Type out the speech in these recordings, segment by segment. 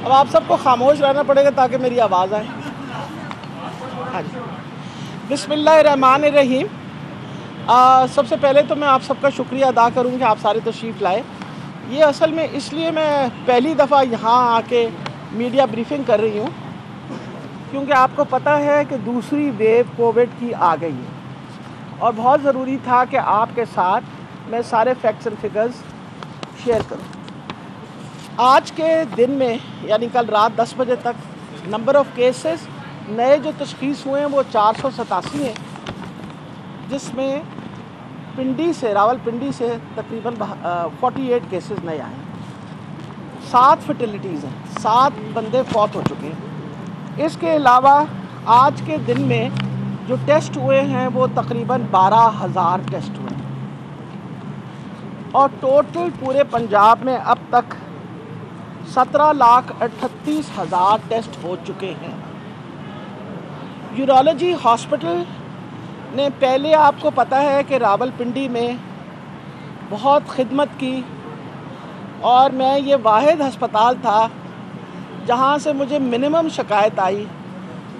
अब आप सबको खामोश रहना पड़ेगा ताकि मेरी आवाज़ आए। हाँ जी, बिस्मिल्लाहिर्रहमानिर्रहीम। सबसे पहले तो मैं आप सबका शुक्रिया अदा करूँ कि आप सारे तशरीफ़ लाए। ये असल में इसलिए मैं पहली दफ़ा यहाँ आके मीडिया ब्रीफिंग कर रही हूँ क्योंकि आपको पता है कि दूसरी वेव कोविड की आ गई है और बहुत ज़रूरी था कि आपके साथ मैं सारे फैक्ट्स एंड फिगर्स शेयर करूँ। आज के दिन में यानी कल रात 10 बजे तक नंबर ऑफ़ केसेस नए जो तशख़ीस हुए हैं वो 487 हैं, जिसमें पिंडी से रावलपिंडी से तकरीबन 48 केसेस नए आए हैं। 7 फर्टिलिटीज़ हैं, 7 बंदे फौत हो चुके हैं। इसके अलावा आज के दिन में जो टेस्ट हुए हैं वो तकरीबन 12,000 टेस्ट हुए हैं और टोटल पूरे पंजाब में अब तक 17,38,000 टेस्ट हो चुके हैं। यूरोलॉजी हॉस्पिटल ने पहले आपको पता है कि रावलपिंडी में बहुत खिदमत की और मैं ये वाहिद हस्पताल था जहाँ से मुझे मिनिमम शिकायत आई।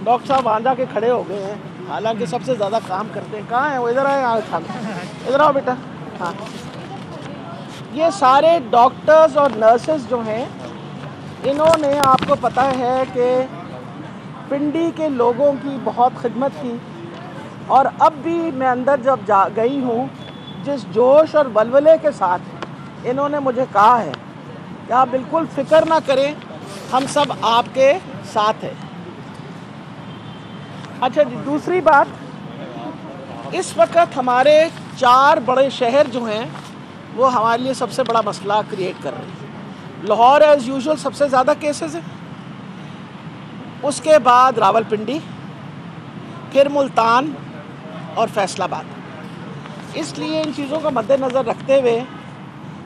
डॉक्टर साहब वहाँ जाके खड़े हो गए हैं, हालांकि सबसे ज़्यादा काम करते हैं। कहाँ हैं वो? इधर आए, इधर आओ बेटा। हाँ, ये सारे डॉक्टर्स और नर्सेस जो हैं, इन्होंने आपको पता है कि पिंडी के लोगों की बहुत खिदमत की और अब भी मैं अंदर जब गई हूँ, जिस जोश और वलवले के साथ इन्होंने मुझे कहा है कि आप बिल्कुल फ़िक्र ना करें, हम सब आपके साथ हैं। अच्छा जी, दूसरी बात, इस वक्त हमारे 4 बड़े शहर जो हैं वो हमारे लिए सबसे बड़ा मसला क्रिएट कर रहे हैं। लाहौर एज़ यूजुअल सबसे ज़्यादा केसेस हैं, उसके बाद रावलपिंडी, फिर मुल्तान और फैसलाबाद। इसलिए इन चीज़ों का मद्देनज़र रखते हुए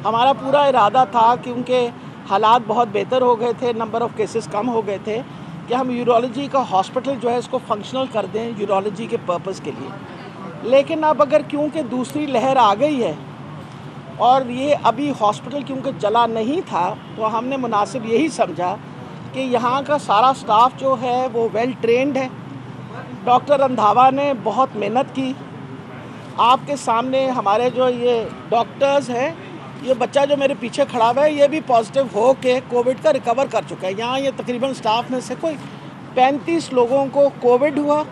हमारा पूरा इरादा था, क्योंकि हालात बहुत बेहतर हो गए थे, नंबर ऑफ़ केसेस कम हो गए थे, कि हम यूरोलॉजी का हॉस्पिटल जो है इसको फंक्शनल कर दें यूरोलॉजी के पर्पस के लिए। लेकिन अब अगर क्योंकि दूसरी लहर आ गई है और ये अभी हॉस्पिटल क्योंकि चला नहीं था, तो हमने मुनासिब यही समझा कि यहाँ का सारा स्टाफ जो है वो वेल ट्रेंड है। डॉक्टर रंधावा ने बहुत मेहनत की। आपके सामने हमारे जो ये डॉक्टर्स हैं, ये बच्चा जो मेरे पीछे खड़ा हुआ है, ये भी पॉजिटिव हो के कोविड का रिकवर कर चुका है। यहाँ ये तकरीबन स्टाफ में से कोई 35 लोगों को कोविड हुआ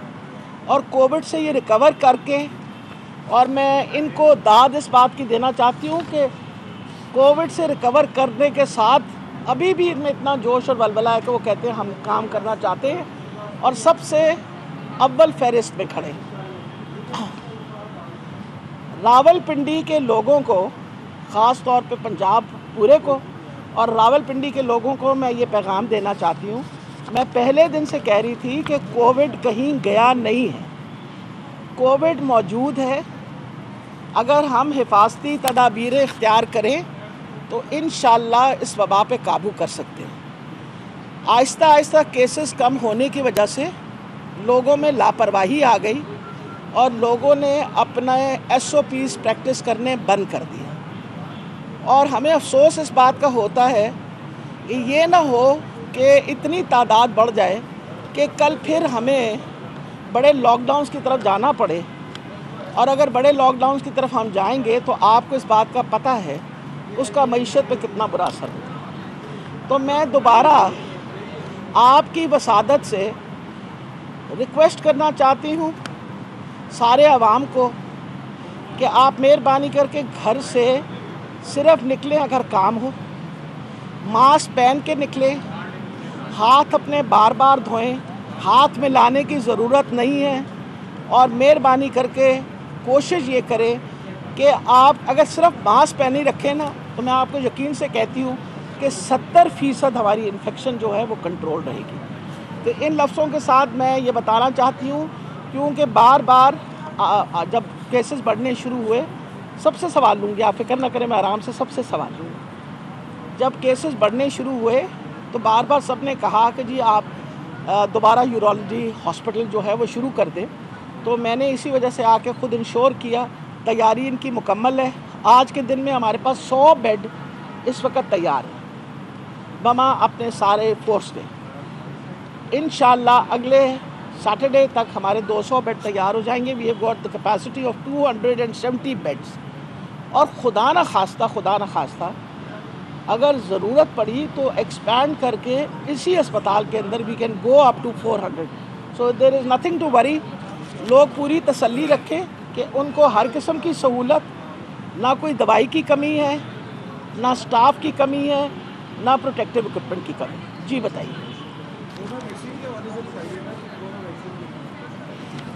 और कोविड से ये रिकवर करके, और मैं इनको दाद इस बात की देना चाहती हूँ कि कोविड से रिकवर करने के साथ अभी भी इनमें इतना जोश और वलवला है कि वो कहते हैं हम काम करना चाहते हैं और सबसे अव्वल फहरिस्त में खड़े। रावलपिंडी के लोगों को, ख़ास तौर पे पंजाब पूरे को और रावलपिंडी के लोगों को मैं ये पैगाम देना चाहती हूँ। मैं पहले दिन से कह रही थी कि कोविड कहीं गया नहीं है, कोविड मौजूद है। अगर हम हिफाजती तदाबीर इख्तियार करें तो इंशाअल्लाह इस वबा पे काबू कर सकते हैं। आहिस्ता आहिस्ता केसेस कम होने की वजह से लोगों में लापरवाही आ गई और लोगों ने अपने SOPs प्रैक्टिस करने बंद कर दिए और हमें अफसोस इस बात का होता है कि ये ना हो कि इतनी तादाद बढ़ जाए कि कल फिर हमें बड़े लॉकडाउन्स की तरफ जाना पड़े। और अगर बड़े लॉकडाउन्स की तरफ हम जाएंगे तो आपको इस बात का पता है उसका मईशत पे कितना बुरा असर होगा। तो मैं दोबारा आपकी वसादत से रिक्वेस्ट करना चाहती हूँ सारे अवाम को कि आप मेहरबानी करके घर से सिर्फ निकलें अगर काम हो, मास्क पहन के निकलें, हाथ अपने बार बार धोएं, हाथ में लाने की ज़रूरत नहीं है। और मेहरबानी करके कोशिश ये करें कि आप अगर सिर्फ मास्क पहने रखें ना, तो मैं आपको यकीन से कहती हूँ कि 70% हमारी इन्फेक्शन जो है वो कंट्रोल रहेगी। तो इन लफ्ज़ों के साथ मैं ये बताना चाहती हूँ, क्योंकि बार बार जब केसेस बढ़ने शुरू हुए, सबसे सवाल लूँगी, आप फिक्र ना करें, मैं आराम से सबसे सवाल लूँगी। जब केसेस बढ़ने शुरू हुए तो बार बार सब ने कहा कि जी आप दोबारा यूरोलॉजी हॉस्पिटल जो है वो शुरू कर दें। तो मैंने इसी वजह से आके ख़ुद इंश्योर किया, तैयारी इनकी मुकम्मल है। आज के दिन में हमारे पास 100 बेड इस वक्त तैयार है बमा अपने सारे फोर्स के। इंशाल्लाह अगले सैटरडे तक हमारे 200 बेड तैयार हो जाएंगे। We have got the capacity of 270 beds. और खुदा न खास्ता अगर ज़रूरत पड़ी तो एक्सपैंड करके इसी अस्पताल के अंदर we can go up to 400। So there is nothing to worry. लोग पूरी तसल्ली रखें कि उनको हर किस्म की सहूलत, ना कोई दवाई की कमी है, ना स्टाफ की कमी है, ना प्रोटेक्टिव इक्विपमेंट की कमी। जी बताइए।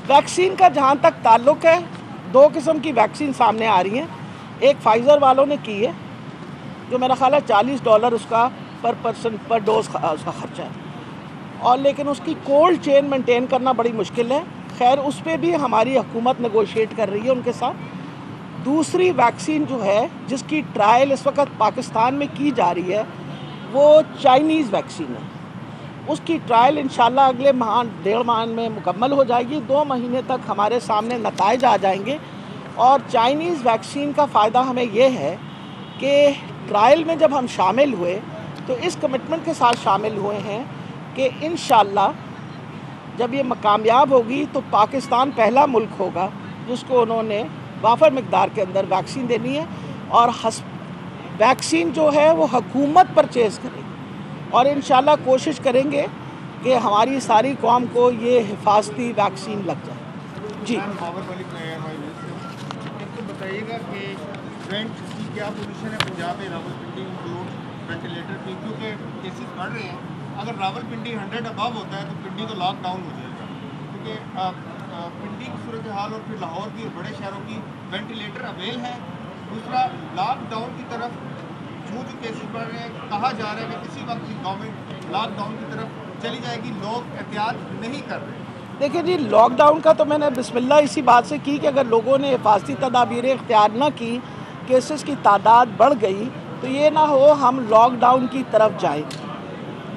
वैक्सीन का जहाँ तक ताल्लुक है, 2 किस्म की वैक्सीन सामने आ रही हैं। एक फाइज़र वालों ने की है, जो मेरा ख्याल है $40 उसका पर पर्सन पर डोज उसका खर्चा है, और लेकिन उसकी कोल्ड चेन मेंटेन करना बड़ी मुश्किल है। खैर उस पर भी हमारी हुकूमत नेगोशिएट कर रही है उनके साथ। दूसरी वैक्सीन जो है जिसकी ट्रायल इस वक्त पाकिस्तान में की जा रही है, वो चाइनीज़ वैक्सीन है। उसकी ट्रायल इंशाल्लाह अगले माह 1.5 माह में मुकम्मल हो जाएगी। 2 महीने तक हमारे सामने नताइज आ जाएंगे। और चाइनीज़ वैक्सीन का फ़ायदा हमें ये है कि ट्रायल में जब हम शामिल हुए तो इस कमिटमेंट के साथ शामिल हुए हैं कि इंशाल्लाह जब ये कामयाब होगी तो पाकिस्तान पहला मुल्क होगा जिसको उन्होंने वाफर मिकदार के अंदर वैक्सीन देनी है। और वैक्सीन जो है वो हुकूमत परचेज़ करेगी, और इंशाल्लाह कोशिश करेंगे कि हमारी सारी कौम को ये हिफाजती वैक्सीन लग जाए। जी बताइएगा कि रेंट की क्या पोजीशन है पंजाब में, रावलपिंडी इंक्लूड वेंटिलेटर की, क्योंकि केसेस बढ़ रहे हैं। अगर रावलपिंडी 100 अबव होता है तो पिंडी तो लॉकडाउन हो जाएगा, क्योंकि पिंडी की सूरत हाल और फिर लाहौर की और बड़े शहरों की वेंटिलेटर अवेल है। दूसरा, लॉकडाउन की तरफ जो केसेस बढ़ रहे हैं, कहा जा रहा है कि किसी वक्त गवर्नमेंट लॉकडाउन की तरफ चली जाएगी, लोग एहतियात नहीं कर रहे। देखिए जी, लॉकडाउन का तो मैंने बिस्मिल्लाह इसी बात से की कि अगर लोगों ने हिफाजती तदाबीरें इख्तियार न की, केसेस की तादाद बढ़ गई, तो ये ना हो हम लॉकडाउन की तरफ जाएं।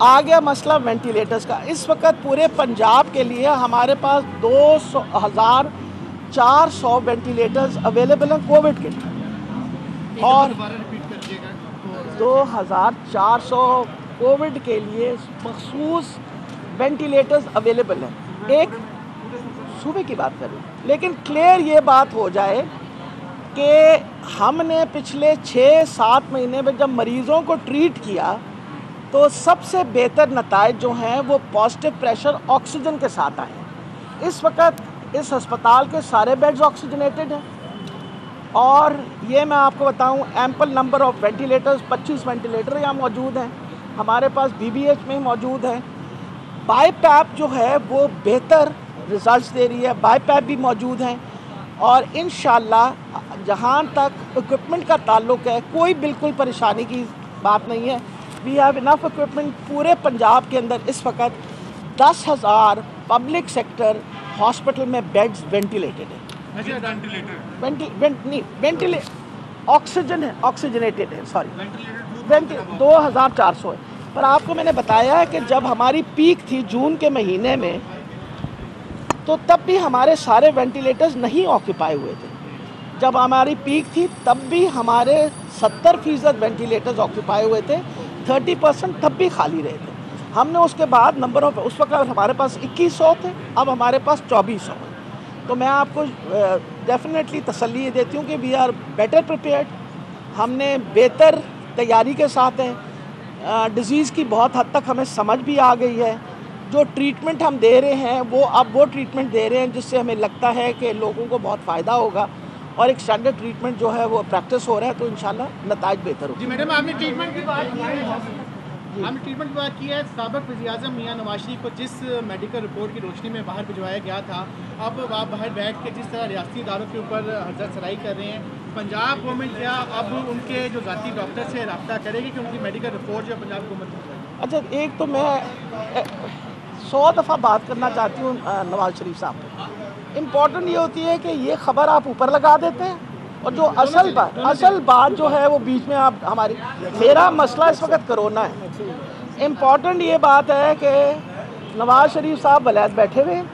आ गया मसला वेंटिलेटर्स का। इस वक्त पूरे पंजाब के लिए हमारे पास 2,400 वेंटिलेटर्स अवेलेबल हैं कोविड के लिए, और 2,400 कोविड के लिए मखसूस वेंटिलेटर्स अवेलेबल हैं। एक सूबे की बात करें, लेकिन क्लियर ये बात हो जाए कि हमने पिछले 6-7 महीने में जब मरीज़ों को ट्रीट किया तो सबसे बेहतर नताइज जो हैं वो पॉजिटिव प्रेशर ऑक्सीजन के साथ आए हैं। इस वक्त इस अस्पताल के सारे बेड्स ऑक्सीजनेटेड हैं, और ये मैं आपको बताऊं, ample number of ventilators, 25 ventilator यहाँ मौजूद हैं, हमारे पास BBH में मौजूद है। बाईपैप जो है वो बेहतर रिजल्ट्स दे रही है, बाईपैप भी मौजूद हैं। और इंशाल्लाह जहाँ तक इक्विपमेंट का ताल्लुक है, कोई बिल्कुल परेशानी की बात नहीं है। We have enough equipment. पूरे पंजाब के अंदर इस वक्त 10,000 पब्लिक सेक्टर हॉस्पिटल में बेड्स वेंटिलेटेड है। ऑक्सीजन है, ऑक्सीजनेटेड है, सॉरी 2,400 है। पर आपको मैंने बताया है कि जब हमारी पीक थी जून के महीने में, तो तब भी हमारे सारे वेंटिलेटर्स नहीं ऑक्यूपाई हुए थे। जब हमारी पीक थी तब भी हमारे 70% वेंटिलेटर्स ऑक्यूपाई हुए थे, 30% तब भी खाली रहे थे। हमने उसके बाद नंबर ऑफ, उस वक्त हमारे पास 2100 थे, अब हमारे पास 2400 हैं। तो मैं आपको डेफिनेटली तसल्ली ये देती हूँ कि वी आर बेटर प्रिपेयर्ड। हमने बेहतर तैयारी के साथ हैं। डिज़ीज़ की बहुत हद तक हमें समझ भी आ गई है। जो ट्रीटमेंट हम दे रहे हैं वो अब वो ट्रीटमेंट दे रहे हैं जिससे हमें लगता है कि लोगों को बहुत फ़ायदा होगा, और एक स्टैंडर्ड ट्रीटमेंट जो है वो प्रैक्टिस हो रहा है, तो इंशाल्लाह नताइज बेहतर होगा। जी मैडम, आपने ट्रीटमेंट की बात की है। साबिक़ वज़ीर-ए-आज़म मियां नवाज शरीफ को जिस मेडिकल रिपोर्ट की रोशनी में बाहर भिजवाया गया था, अब आप बाहर बैठ के जिस तरह रियासती इदारों के ऊपर हरदर्द सराई कर रहे हैं, पंजाब गवर्नमेंट क्या अब उनके जो ज़ाती डॉक्टर से रब्ता करेगी कि उनकी मेडिकल रिपोर्ट जो पंजाब गवर्नमेंट? अच्छा, एक तो मैं 100 दफ़ा बात करना चाहती हूँ नवाज शरीफ साहब को। इम्पॉर्टेंट ये होती है कि ये ख़बर आप ऊपर लगा देते हैं, और जो असल बात जो है वो बीच में आप हमारी, मेरा मसला इस वक्त कोरोना है। इम्पॉर्टेंट ये बात है कि नवाज शरीफ साहब वलैत बैठे हुए हैं,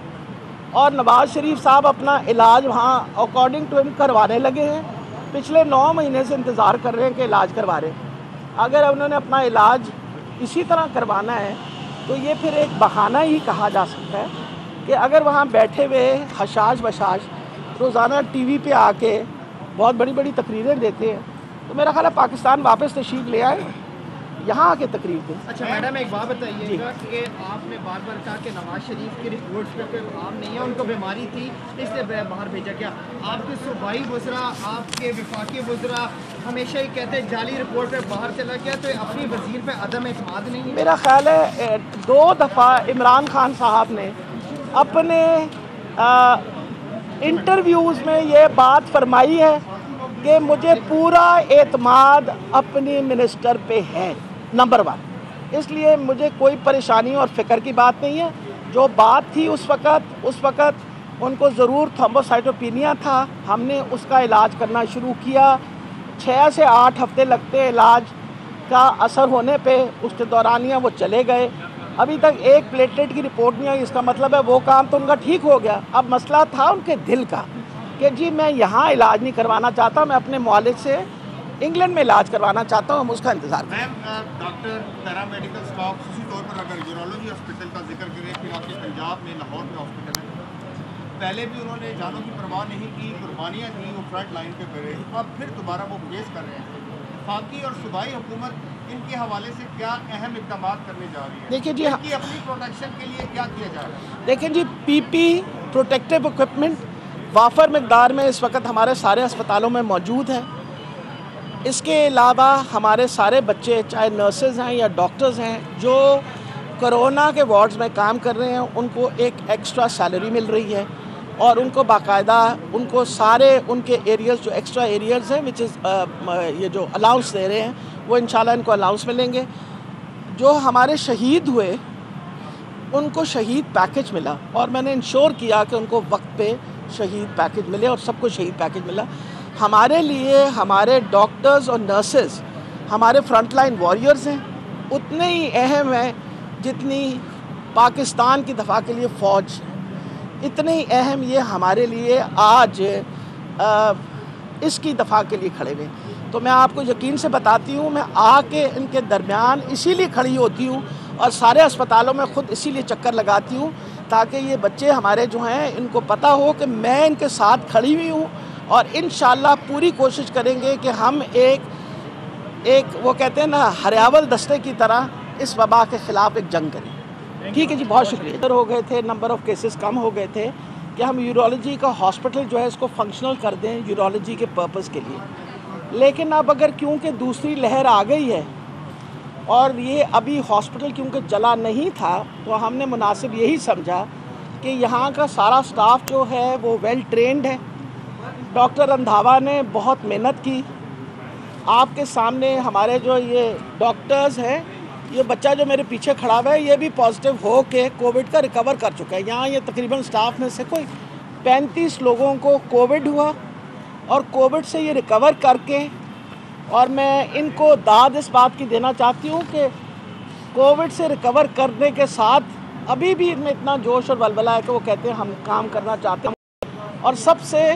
और नवाज शरीफ साहब अपना इलाज वहाँ अकॉर्डिंग टू हिम करवाने लगे हैं। पिछले 9 महीने से इंतज़ार कर रहे हैं कि इलाज करवा रहे हैं। अगर उन्होंने अपना इलाज इसी तरह करवाना है तो ये फिर एक बहाना ही कहा जा सकता है कि अगर वहाँ बैठे हुए हशाश बशाश रोज़ाना टीवी पे आके बहुत बड़ी बड़ी तकरीरें देते हैं, तो मेरा ख्याल है पाकिस्तान वापस तशरीफ़ ले आए, यहाँ आके तकरीर दें। अच्छा मैडम, एक बात बताइएगा कि आपने बार बार कहा कि नवाज शरीफ की रिपोर्ट्स पे कोई काम नहीं है, उनको बीमारी थी इसलिए बाहर भेजा गया। आपके सूबाई वज़रा, आपके वफाकी वज़रा हमेशा ही कहते हैं जाली रिपोर्ट पे बाहर चला गया, तो अपनी वज़ीर पे अदम एतमाद नहीं है। मेरा ख्याल है 2 दफ़ा इमरान खान साहब ने अपने इंटरव्यूज़ में ये बात फरमाई है कि मुझे पूरा एतमाद अपनी मिनिस्टर पे है, नंबर 1। इसलिए मुझे कोई परेशानी और फ़िक्र की बात नहीं है। जो बात थी उस वक़्त उनको ज़रूर थ्रोम्बोसाइटोपिनिया था, हमने उसका इलाज करना शुरू किया। 6 से 8 हफ्ते लगते इलाज का असर होने पे, उसके दौरानिया वो चले गए। अभी तक एक प्लेटलेट की रिपोर्ट नहीं आई, इसका मतलब है वो काम तो उनका ठीक हो गया। अब मसला था उनके दिल का कि जी मैं यहाँ इलाज नहीं करवाना चाहता, मैं अपने मौलिक से इंग्लैंड में इलाज करवाना चाहता हूँ, हम उसका इंतज़ार करें। मैम, डॉक्टर, पैरामेडिकल स्टाफ, उसी तौर पर अगर यूरोलॉजी हॉस्पिटल का जिक्र करें, फिर आपके पंजाब में लाहौर में हॉस्पिटल है, पहले भी उन्होंने जानों की परवाह नहीं की, कुर्बानियाँ दी, वो फ्रंट लाइन पे खड़े, अब फिर दोबारा वो फेस कर रहे हैं। वफाकी और सूबाई हुकूमत इनके हवाले से क्या अहम इक़दाम करने जा रही है? देखिए जी, इनकी अपनी प्रोटेक्शन के लिए क्या किया जा रहा है? देखें जी, पीपी प्रोटेक्टिव इक्विपमेंट वाफर मकदार में इस वक्त हमारे सारे अस्पतालों में मौजूद है। इसके अलावा हमारे सारे बच्चे, चाहे नर्सेज हैं या डॉक्टर्स हैं, जो कोरोना के वार्ड्स में काम कर रहे हैं, उनको एक एक्स्ट्रा सैलरी मिल रही है और उनको बाकायदा उनको सारे उनके एरियाज़ जो एक्स्ट्रा एरियाज़ हैं विच इज़ ये जो अलाउंस दे रहे हैं, वो इंशाल्लाह इनको अलाउंस मिलेंगे। जो हमारे शहीद हुए उनको शहीद पैकेज मिला और मैंने इंश्योर किया कि उनको वक्त पे शहीद पैकेज मिले और सबको शहीद पैकेज मिला। हमारे लिए हमारे डॉक्टर्स और नर्सेज हमारे फ्रंटलाइन वॉरियर्स हैं, उतने ही अहम हैं जितनी पाकिस्तान की दफ़ा के लिए फ़ौज, इतने ही अहम ये हमारे लिए आज इसकी दफ़ा के लिए खड़े हुए। तो मैं आपको यकीन से बताती हूँ, मैं आके इनके दरमियान इसीलिए खड़ी होती हूँ और सारे अस्पतालों में ख़ुद इसीलिए चक्कर लगाती हूँ ताकि ये बच्चे हमारे जो हैं इनको पता हो कि मैं इनके साथ खड़ी हुई हूँ और इंशाल्लाह पूरी कोशिश करेंगे कि हम एक वो कहते हैं ना हरियावल दस्ते की तरह इस वबा के ख़िलाफ़ एक जंग करें। ठीक है जी, बहुत शुक्रिया। हो गए थे, नंबर ऑफ़ केसेस कम हो गए थे कि हम यूरोलॉजी का हॉस्पिटल जो है इसको फंक्शनल कर दें यूरोलॉजी के पर्पज़ के लिए। लेकिन अब अगर क्योंकि दूसरी लहर आ गई है और ये अभी हॉस्पिटल क्योंकि चला नहीं था, तो हमने मुनासिब यही समझा कि यहाँ का सारा स्टाफ जो है वो वेल ट्रेंड है। डॉक्टर रंधावा ने बहुत मेहनत की। आपके सामने हमारे जो ये डॉक्टर्स हैं, ये बच्चा जो मेरे पीछे खड़ा हुआ है ये भी पॉजिटिव हो के कोविड का रिकवर कर चुका है। यहाँ ये तकरीबन स्टाफ में से कोई 35 लोगों को कोविड हुआ और कोविड से ये रिकवर करके, और मैं इनको दाद इस बात की देना चाहती हूँ कि कोविड से रिकवर करने के साथ अभी भी इनमें इतना जोश और वलवला है कि वो कहते हैं हम काम करना चाहते हैं और सबसे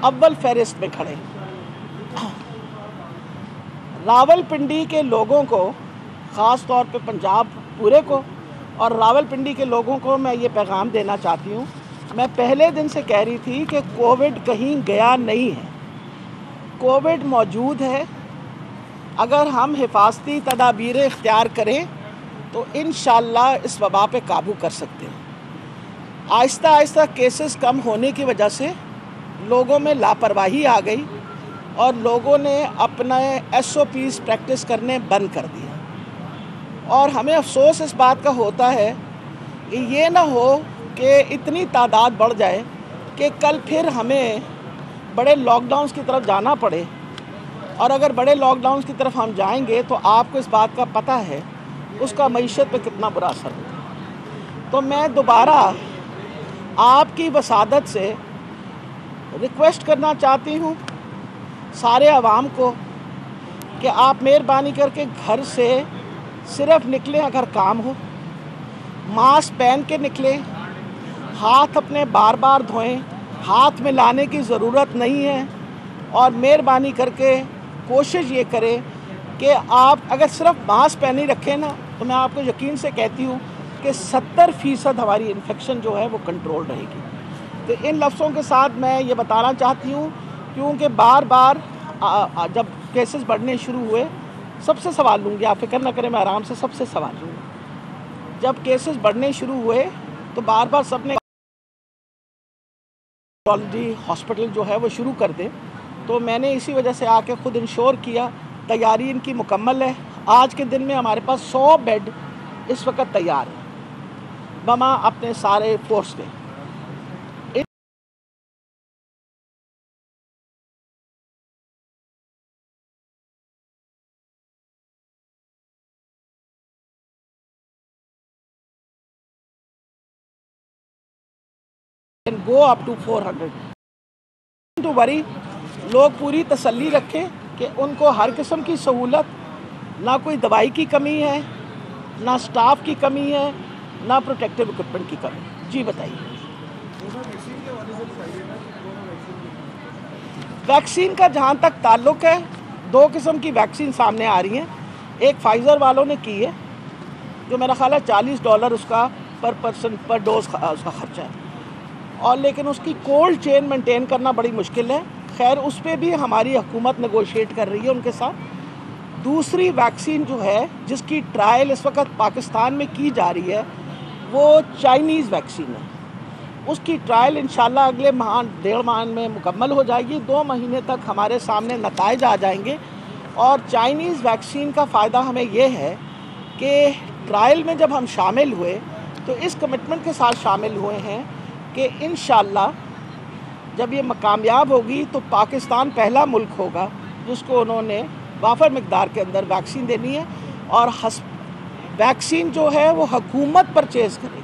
अव्वल फहरिस्त में खड़े। रावलपिंडी के लोगों को, ख़ास तौर पे पंजाब पूरे को और रावलपिंडी के लोगों को मैं ये पैगाम देना चाहती हूँ। मैं पहले दिन से कह रही थी कि कोविड कहीं गया नहीं है, कोविड मौजूद है। अगर हम हिफाजती तदाबीरें इख्तियार करें तो इंशाअल्लाह इस वबा पे काबू कर सकते हैं। आहिस्ता आहिस्ता केसेस कम होने की वजह से लोगों में लापरवाही आ गई और लोगों ने अपना SOPs प्रैक्टिस करने बंद कर दिया और हमें अफसोस इस बात का होता है कि ये ना हो कि इतनी तादाद बढ़ जाए कि कल फिर हमें बड़े लॉकडाउन्स की तरफ जाना पड़े। और अगर बड़े लॉकडाउन्स की तरफ हम जाएंगे तो आपको इस बात का पता है उसका मईशत पे कितना बुरा असर होगा। तो मैं दोबारा आपकी वसादत से रिक्वेस्ट करना चाहती हूँ सारे अवाम को कि आप मेहरबानी करके घर से सिर्फ निकलें अगर काम हो, मास्क पहन के निकलें, हाथ अपने बार बार धोएं, हाथ मिलाने की ज़रूरत नहीं है। और मेहरबानी करके कोशिश ये करें कि आप अगर सिर्फ मास्क पहने रखें ना तो मैं आपको यकीन से कहती हूँ कि 70% हमारी इन्फेक्शन जो है वो कंट्रोल रहेगी। तो इन लफ्ज़ों के साथ मैं ये बताना चाहती हूँ, क्योंकि बार बार जब केसेस बढ़ने शुरू हुए, सबसे सवाल लूँगी, आप फिक्र ना करें, मैं आराम से सबसे सवाल लूँगी। जब केसेस बढ़ने शुरू हुए तो बार बार सबने हॉस्पिटल जो है वो शुरू कर दें, तो मैंने इसी वजह से आके खुद इंश्योर किया, तैयारी इनकी मुकम्मल है। आज के दिन में हमारे पास 100 बेड इस वक्त तैयार है बमा अपने सारे फोर्स के। Go up to 400 to worry. लोग पूरी तसल्ली रखें कि उनको हर किस्म की सहूलत, ना कोई दवाई की कमी है, ना स्टाफ की कमी है, ना प्रोटेक्टिव इक्विपमेंट की कमी। जी बताइए। वैक्सीन का जहाँ तक ताल्लुक़ है, 2 किस्म की वैक्सीन सामने आ रही हैं। एक फाइज़र वालों ने की है, जो मेरा ख्याल है $40 उसका पर पर्सन पर डोज उसका ख़र्चा है, और लेकिन उसकी कोल्ड चेन मेंटेन करना बड़ी मुश्किल है। खैर, उस पर भी हमारी हुकूमत नेगोशिएट कर रही है उनके साथ। दूसरी वैक्सीन जो है जिसकी ट्रायल इस वक्त पाकिस्तान में की जा रही है, वो चाइनीज़ वैक्सीन है। उसकी ट्रायल इंशाल्लाह अगले माह 1.5 माह में मुकम्मल हो जाएगी। 2 महीने तक हमारे सामने नताइज आ जाएंगे। और चाइनीज़ वैक्सीन का फ़ायदा हमें ये है कि ट्रायल में जब हम शामिल हुए तो इस कमिटमेंट के साथ शामिल हुए हैं कि इंशाल्लाह जब ये कामयाब होगी तो पाकिस्तान पहला मुल्क होगा जिसको उन्होंने वाफर मिकदार के अंदर वैक्सीन देनी है। और वैक्सीन जो है वो हुकूमत परचेज़ करेगी,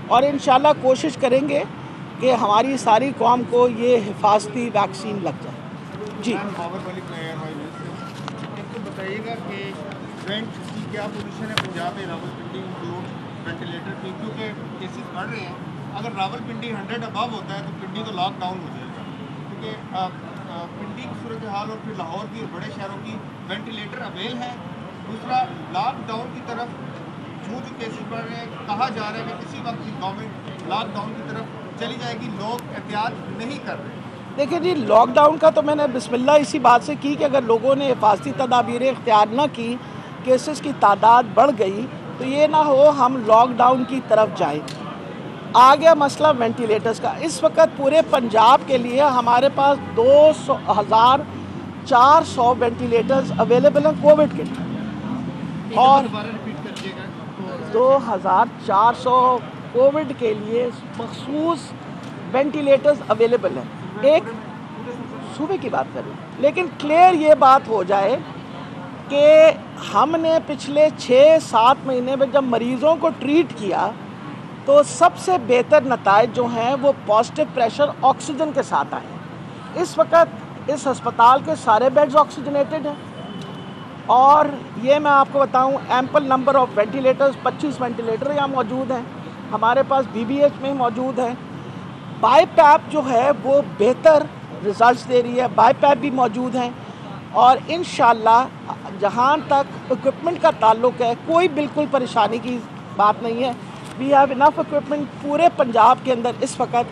और इंशाल्लाह कोशिश करेंगे कि हमारी सारी कौम को ये हिफाजती वैक्सीन लग जाए। जी बताइएगा कि रेंट की क्या पोजीशन है पंजाब में, रावलपिंडी इंक्लूड वेंटिलेटर की, क्योंकि केसेस बढ़ रहे हैं। अगर रावलपिंडी 100 अबव होता है तो पिंडी तो लॉकडाउन हो जाएगा, क्योंकि पिंडी की सूरत हाल और फिर लाहौर की और बड़े शहरों की वेंटिलेटर अवेल है। दूसरा, लॉकडाउन की तरफ जो केसेस बढ़ रहे हैं, कहा जा रहा है कि किसी वक्त गवर्नमेंट लॉकडाउन की तरफ चली जाएगी, लोग एहतियात नहीं कर रहे। देखिए जी, लॉकडाउन का तो मैंने बिस्मिल्लाह इसी बात से की कि अगर लोगों ने हिफाजती तदाबीरें इख्तियार न की, केसेस की तादाद बढ़ गई, तो ये ना हो हम लॉकडाउन की तरफ जाएं। आ गया मसला वेंटिलेटर्स का। इस वक्त पूरे पंजाब के लिए हमारे पास 2,400 वेंटिलेटर्स अवेलेबल हैं कोविड के लिए, और 2,400 कोविड के लिए मखसूस वेंटिलेटर्स अवेलेबल हैं। एक सूबे की बात करें, लेकिन क्लियर ये बात हो जाए कि हमने पिछले 6-7 महीने में जब मरीज़ों को ट्रीट किया तो सबसे बेहतर नताइज जो हैं वो पॉजिटिव प्रेशर ऑक्सीजन के साथ आए। इस वक्त इस अस्पताल के सारे बेड्स ऑक्सीजनेटेड हैं, और ये मैं आपको बताऊं, ample number of ventilators, 25 ventilator यहाँ मौजूद हैं, हमारे पास BBH में मौजूद हैं। बाईपैप जो है वो बेहतर रिज़ल्ट्स दे रही है, बाईपैप भी मौजूद हैं। और इंशाल्लाह जहाँ तक इक्विपमेंट का ताल्लुक़ है, कोई बिल्कुल परेशानी की बात नहीं है। We have enough equipment. पूरे पंजाब के अंदर इस वक्त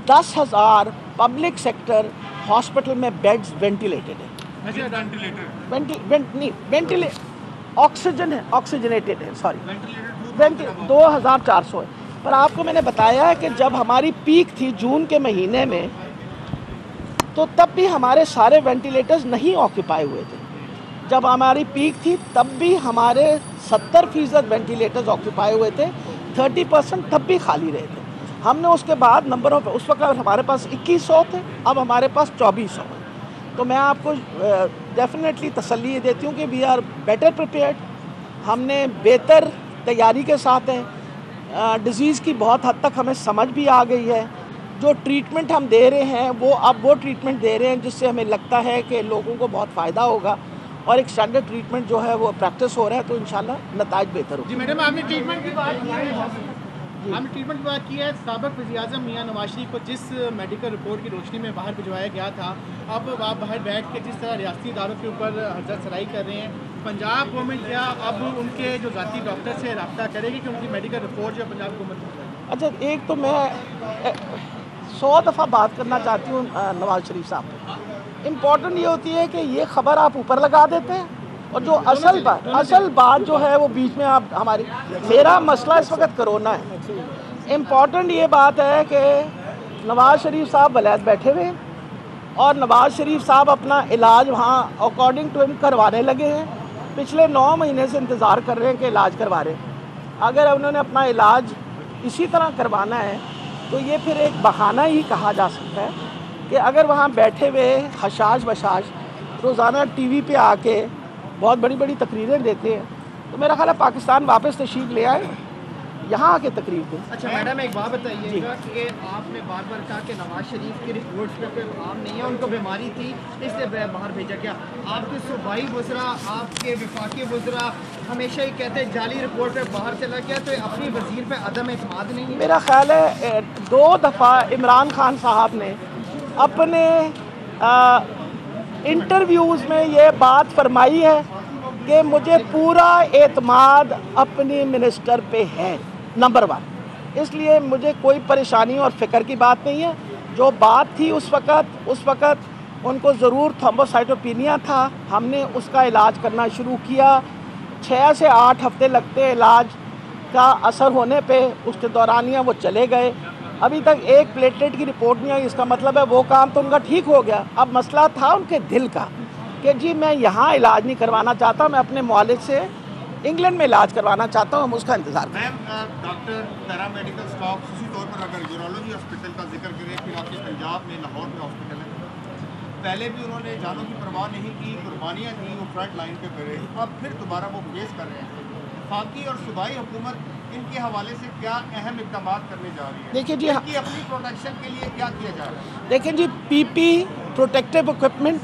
10,000 पब्लिक सेक्टर हॉस्पिटल में बेड्स वेंटिलेटेड है। ऑक्सीजन है, ऑक्सीजनेटेड है, सॉरी 2,400 है। पर आपको मैंने बताया है कि जब हमारी पीक थी जून के महीने में, तो तब भी हमारे सारे वेंटिलेटर्स नहीं ऑक्यूपाई हुए थे। जब हमारी पीक थी तब भी हमारे 70% वेंटिलेटर्स ऑक्यूपाई हुए थे, 30% तब भी खाली रहे थे। हमने उसके बाद नंबर ऑफ, उस वक्त हमारे पास 2100 थे, अब हमारे पास 2400 हैं। तो मैं आपको डेफिनेटली तसल्ली ये देती हूँ कि वी आर बेटर प्रिपेयर्ड। हमने बेहतर तैयारी के साथ हैं। डिज़ीज़ की बहुत हद तक हमें समझ भी आ गई है। जो ट्रीटमेंट हम दे रहे हैं वो अब वो ट्रीटमेंट दे रहे हैं जिससे हमें लगता है कि लोगों को बहुत फ़ायदा होगा, और एक स्टैंडर्ड ट्रीटमेंट जो है वो प्रैक्टिस हो रहा है, तो इंशाल्लाह नताइज बेहतर होगा। जी मैडम, आपने ट्रीटमेंट की बात की है, हमने ट्रीटमेंट की बात की है। साबिक वज़ीर-ए-आज़म मियां नवाज शरीफ को जिस मेडिकल रिपोर्ट की रोशनी में बाहर भिजवाया गया था, अब आप बाहर बैठ के जिस तरह रियासती इदारों के ऊपर हजरत सराई कर रहे हैं, पंजाब गवर्नमेंट क्या अब उनके जो ज़ाती डॉक्टर से रब्ता करेगी कि उनकी मेडिकल रिपोर्ट जो पंजाब गवर्नमेंट? अच्छा, एक तो मैं 100 दफ़ा बात करना चाहती हूँ नवाज शरीफ साहब। इम्पॉर्टेंट ये होती है कि ये खबर आप ऊपर लगा देते हैं और जो असल बात जो है वो बीच में आप हमारी, मेरा मसला इस वक्त कोरोना है। इम्पॉर्टेंट ये बात है कि नवाज शरीफ साहब वलैद बैठे हुए हैं और नवाज शरीफ साहब अपना इलाज वहाँ अकॉर्डिंग टू हिम करवाने लगे हैं। पिछले 9 महीने से इंतज़ार कर रहे हैं कि इलाज करवा रहे हैं। अगर उन्होंने अपना इलाज इसी तरह करवाना है तो ये फिर एक बहाना ही कहा जा सकता है कि अगर वहाँ बैठे हुए हशाश बशाश रोज़ाना टीवी पे आके बहुत बड़ी बड़ी तकरीरें देते हैं, तो मेरा ख्याल है पाकिस्तान वापस तशरीफ़ ले आए, यहाँ आके तकरीर दें। अच्छा मैडम, एक बात बताइएगा कि आपने बार बार कहा कि नवाज शरीफ की रिपोर्ट्स पे कोई काम नहीं है, उनको बीमारी थी इसलिए बाहर भेजा गया। आपके सूबाई वज़रा, आपके वफाकी वज़रा हमेशा ही कहते हैं जाली रिपोर्ट पे बाहर चला गया, तो अपनी वज़ीर पे अदम एतमाद नहीं है? मेरा ख्याल है 2 दफ़ा इमरान खान साहब ने अपने इंटरव्यूज़ में ये बात फरमाई है कि मुझे पूरा एतमाद अपनी मिनिस्टर पे है, नंबर 1। इसलिए मुझे कोई परेशानी और फ़िक्र की बात नहीं है। जो बात थी उस वक़्त उनको ज़रूर थ्रोम्बोसाइटोपिनिया था, हमने उसका इलाज करना शुरू किया। 6 से 8 हफ्ते लगते इलाज का असर होने पे, उसके दौरानिया वो चले गए। अभी तक एक प्लेटलेट की रिपोर्ट नहीं आई, इसका मतलब है वो काम तो उनका ठीक हो गया। अब मसला था उनके दिल का कि जी मैं यहाँ इलाज नहीं करवाना चाहता, मैं अपने मौलिद से इंग्लैंड में इलाज करवाना चाहता हूँ, हम उसका इंतज़ार करें। मैम, डॉक्टर पैरामेडिकल स्टाफ उसी तौर पर अगर यूरोलॉजी हॉस्पिटल का जिक्र करें, फिर आपके पंजाब में लाहौर में हॉस्पिटल है, पहले भी उन्होंने जानों की परवाह नहीं की, कुर्बानियाँ दी, वो फ्रंट लाइन पे खड़े, अब फिर दोबारा वो फेस कर रहे हैं। वफाकी और सूबाई हुकूमत इनके हवाले से क्या अहम इक़दाम करने जा रही है? देखिए जी, इनकी अपनी प्रोटेक्शन के लिए क्या किया जा रहा है? देखिए जी, पीपी प्रोटेक्टिव इक्विपमेंट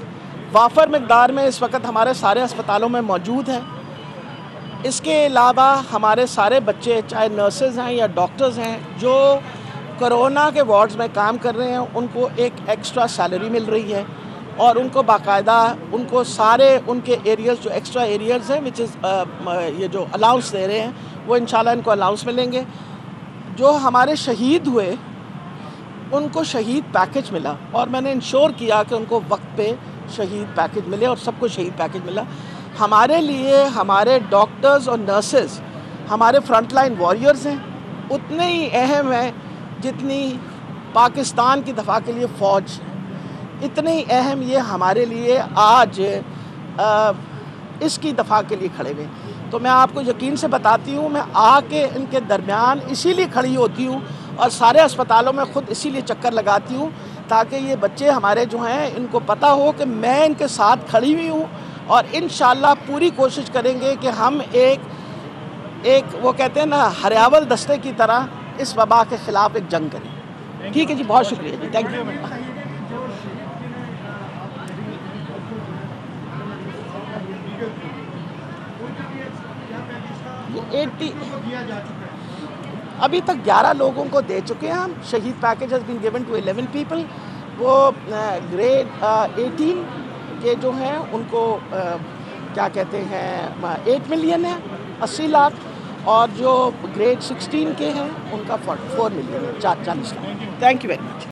वाफर मकदार में इस वक्त हमारे सारे अस्पतालों में मौजूद है। इसके अलावा हमारे सारे बच्चे, चाहे नर्सेज हैं या डॉक्टर्स हैं, जो कोरोना के वार्ड्स में काम कर रहे हैं, उनको एक एक्स्ट्रा सैलरी मिल रही है और उनको बाकायदा उनको सारे उनके एरियाज़ जो एक्स्ट्रा एरियाज़ हैं विच इज़ ये जो अलाउंस दे रहे हैं, वो इंशाल्लाह इनको अलाउंस मिलेंगे। जो हमारे शहीद हुए उनको शहीद पैकेज मिला और मैंने इंश्योर किया कि उनको वक्त पे शहीद पैकेज मिले और सबको शहीद पैकेज मिला। हमारे लिए हमारे डॉक्टर्स और नर्सेज हमारे फ्रंटलाइन वॉरियर्स हैं, उतने ही अहम हैं जितनी पाकिस्तान की दफ़ा के लिए फ़ौज, इतने ही अहम ये हमारे लिए आज इसकी दफ़ा के लिए खड़े हुए। तो मैं आपको यकीन से बताती हूँ, मैं आके इनके दरमियान इसीलिए खड़ी होती हूँ और सारे अस्पतालों में ख़ुद इसीलिए चक्कर लगाती हूँ ताकि ये बच्चे हमारे जो हैं इनको पता हो कि मैं इनके साथ खड़ी हुई हूँ और इंशाल्लाह पूरी कोशिश करेंगे कि हम एक वो कहते हैं ना हरियावल दस्ते की तरह इस वबा के ख़िलाफ़ एक जंग करें। ठीक है जी, बहुत शुक्रिया जी, थैंक यू। अभी तक 11 लोगों को दे चुके हैं हम। शहीद package has been given to 11 people. वो ग्रेड 18 के जो हैं उनको क्या कहते हैं 8 मिलियन है, 80 लाख, और जो ग्रेड 16 के हैं उनका 4 मिलियन है, 40 lakh. Thank you very much.